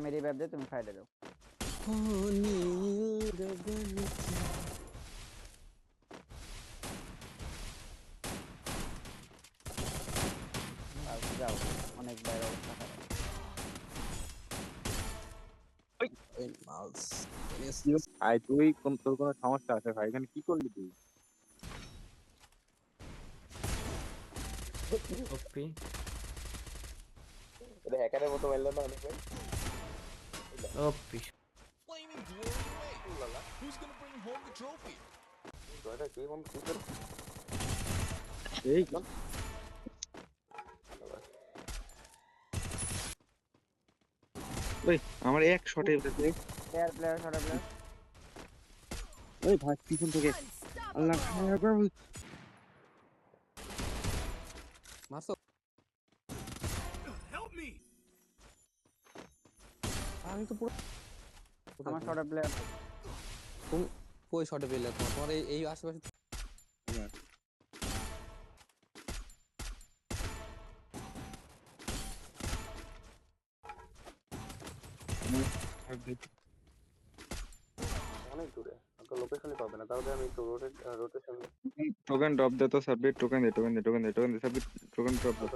मेरी वेब दे तुम फाइट दो যাও অনেক বাইরে অবস্থা খারাপ ভাই তুই তোর কোনো সমস্যা আছে ভাই? এখানে কি করলি তুই? ওপি এটা হ্যাকারের মতো মারলো না অনেক ভাই। ওপি Flaming glory away. Who's gonna bring home the trophy? এটা কি কোন কি করে? এই ওই আমার এক শটে প্লেয়ার প্লেয়ার শট প্লেয়ার ওই ভাই পিছন থেকে আল্লাহ আকবার মারছো আমি তো পুরো আমার শট প্লেয়ার কই শটে পেলে তোমার এই আশেপাশে অনেক দূরে তো লোকেশনই পাবে না তাহলে আমি একটু রোটেশন টোকেন ড্রপ দে তো সাবমিট টোকেন দে সাবমিট টোকেন ড্রপ দে